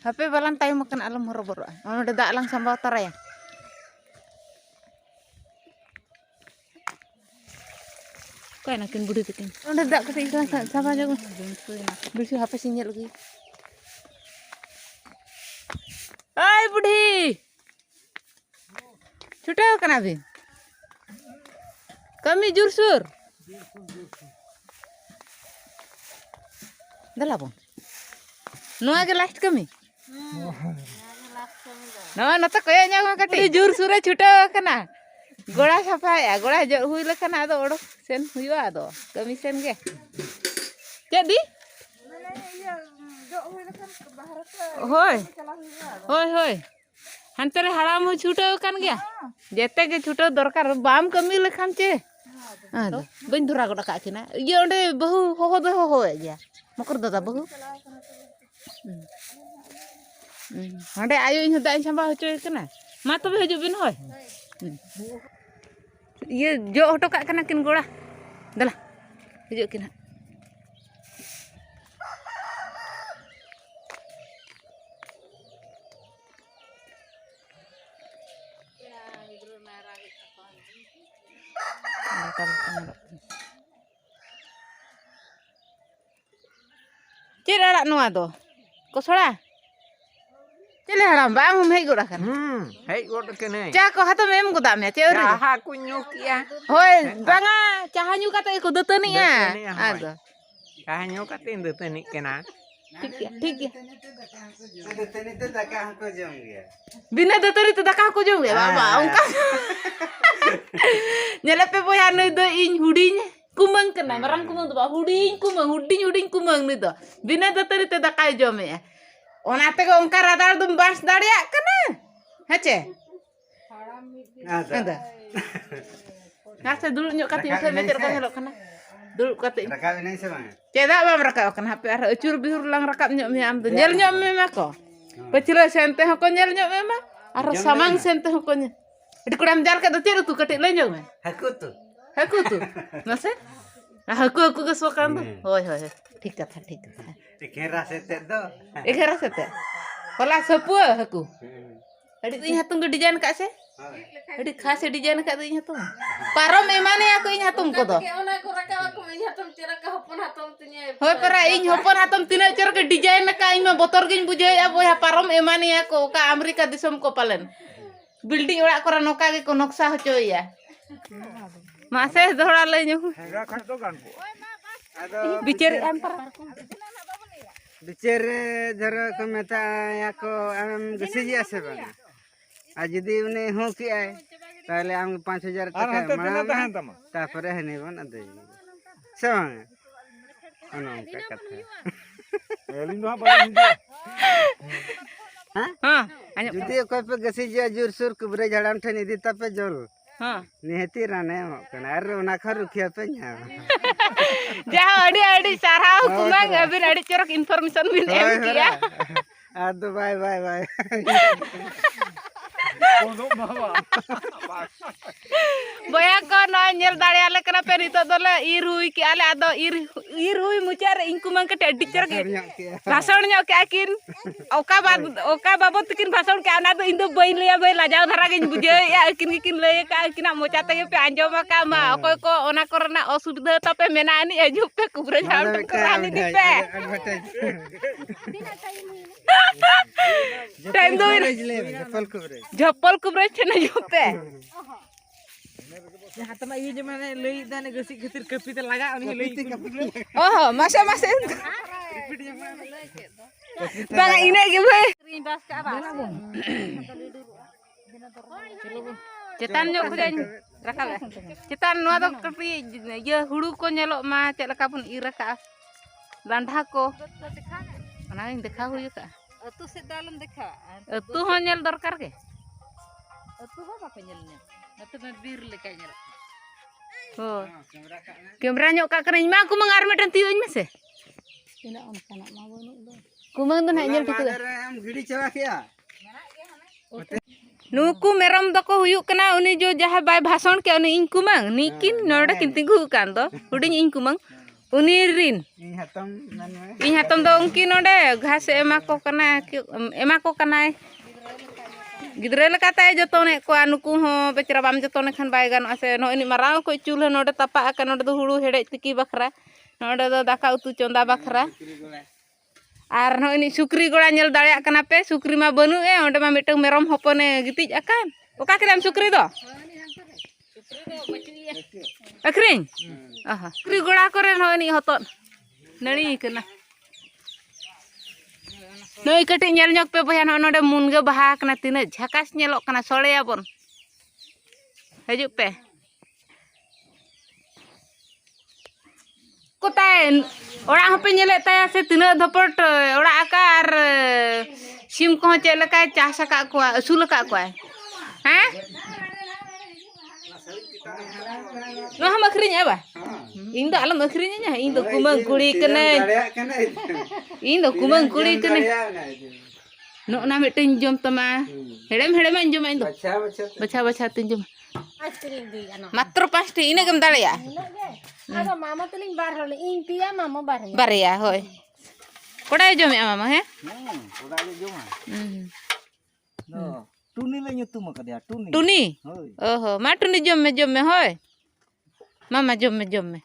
Hape balan tayo makan alam horo-boro. Ono dadak lang sambal taraya. Kau enakin budi bikin. Ono dadak kete ikhlas sama aja gua. Bisu hape sinyal lagi. Hai budi. Sudah kena bin. Kami jursur. Dah lah bang. Noa ke last kami. Noa nata kaya nyawa kati jur sure chuta kana. Goda safa ya, goda jor hui lekana ado odok sen huiwa ado. Kami sen ge. Jadi? Hoi. Hoi hoi. Hantare haram chuta kan ge. Jete ge chuta dorkar bam kami lekhan che. Ado. Bain dura goda ka kina. Ye onde bahu ho ho ya. Mokor dada bahu. Hande ayo ᱤᱧ ᱦᱚᱸ ᱫᱟᱜ ᱤᱧ ᱥᱟᱢᱵᱟᱣ ᱦᱚᱪᱚᱭ ᱠᱟᱱᱟ ᱢᱟ ᱛᱚᱵᱮ ᱦᱤᱡᱩᱜ ᱵᱤᱱ ᱦᱳᱭ ᱤᱭᱟᱹ ᱡᱚᱜ ᱦᱚᱴᱚ ᱠᱟᱜ ᱠᱟᱱᱟ ᱠᱤᱱ ᱜᱚᱲᱟ ᱫᱮᱞᱟ ᱦᱤᱡᱩᱜ ᱠᱤᱱ ᱦᱟᱸᱜ ᱪᱮᱫ ᱟᱲᱟᱜ ᱱᱚᱣᱟ ᱫᱚ ᱠᱚᱥᱲᱟ Cile haram bang hei goda kan. Hei goda kene. Cha ko hato mem goda me che ori. Caha ku nyuk ya. Hoi banga caha nyu kata ko deteni ya. Ado. Caha nyuk kata deteni kena. ठीक है ठीक है. Deteni tu daka ko jom gya. Bina deteni tu daka ko jom ya baba. Ongka. Nyelepe boya nu do in huding kumang kena marang kumang tu ba huding kumang nu do. Bina deteni tu daka jom ya. Onate ko ongka radar dum bas daria kana. Hace. Ada. Ngasa dulu nyok kati usah meter ko nyelok kana. Dulu kati. Rakab ini se bang. Cedak bam rakab kana hape ara ucur bihur lang rakab nyok mi am tu. Nyel nyok mi mako. Pecila sente hoko nyel nyok mi ma. Ara samang sente hoko nyel. Di kuram jar ka do ceru tu kati le nyok me. Haku tu. Nase? Nah haku ke sokan tu. Hoi hoi. ठीक कथा Ikera sete do. Ikera sete. Pala sepua haku. Adik tu hatung ke desain kak se? Adik khas desain kak tu hatung. Parom emane aku hatung ko do. Hoi para ing hopon hatum tina cer ke desain ka ing botor gin bujai abo ya parom emane aku ka Amerika disom ko palen. Building orak kora noka ge ko noksa hocoy ya. Mase dohra le nyu. Bicara antar. Bicara jara ko meta ya ko am gesi ji ase bang. Ajidi une ho ki ay. Tahle am 5000 taka mana. Tapore hene bon ade. Sama. Ano ka katha. Elin do ba hindi. Ha? Anyo. Judi ko pe gesi ji jur sur kubre jhadan thani di tape jol. Ha. Nihati rane kana ar ona kharu khia pe nya. Jauh adi sarau kumang abin adi cerok information bin em kia. Aduh bye. Boya ko no nyel dare ale kana pe nito dole irui ki ale ado irui mucar ingkumang ke adi cerok bhason nyok ke akin oka babot tikin bhason ke ana do indo bai leya bai lajau dhara gin buje ya akin le ka akina mocha te pe anjom ka ma okoy ko ona korna osubidha tape mena ani ajup pe kubra jam korani di pe time do jopol kubra chena jupe Jahat sama iya jemane lei dane gesi getir kepi te laga oni lei. oh masa bang ini gimana cetan nyok kujain rakab cetan nuah do kepi ye huru ko nyelok ma cek leka pun ira ka landha ko ana ing dekha huyu ka atu se dalam dekha atu ho nyel dorkar ke atu ho ba nyelnya atu me bir leka nyel oh kamera nyok ka kena ima aku mengar medan tiu ing mese ina on kana ma bonu do kumang do nak nyel pitu am gidi chawa kya. Nuku merom doko huyuk kena uni jo jaha bai bhason ke uni ing kumang nikin noda kin tinggu kan do huding ing kumang Unirin. Ini hatam mana? Ing hatam do ungki node ghas ema ko kanai. Gidre lekata jotone ko anuku ho becara bam jotone khan bai gano ase no ini marang ko chulha node tapa akan node do hulu hede tiki bakra. Node do daka utu chonda bakra. Ar no ini sukri gola nyel dayak kana pe sukri ma banu onde ma mitang merom hopone gitij akan. Oka kiram sukri do? Akring? Aha. Sukri gola kore no ini hoton. Nani kena. Noi kati nyel nyok pe boyan node munga baha kana tina jhakas nyelok kana sole ya bon. Hajuk pe. Kotai orang hope nyelek taya se tina dopot orang akar sim ko cek leka cas akak ko asul akak ko. Hah? No ham akhrinya ba? Ing do alam akhrinya nya ing do kumang kuri kene. Ing do kumang kuri kene. No na metin jom tama. Hedem jom ing do. Baca tinjom. Matro pasti ini kem dale ya. Aga mama tuling bar hole ing pia mama bar ya. Bar ya hoy. Koda jom ya mama he? Udah aja jom. No. Tuni le nyutum ka dia tuni. Tuni? Hoi. Oh, ma tuni jom me hoy. Mama jom me.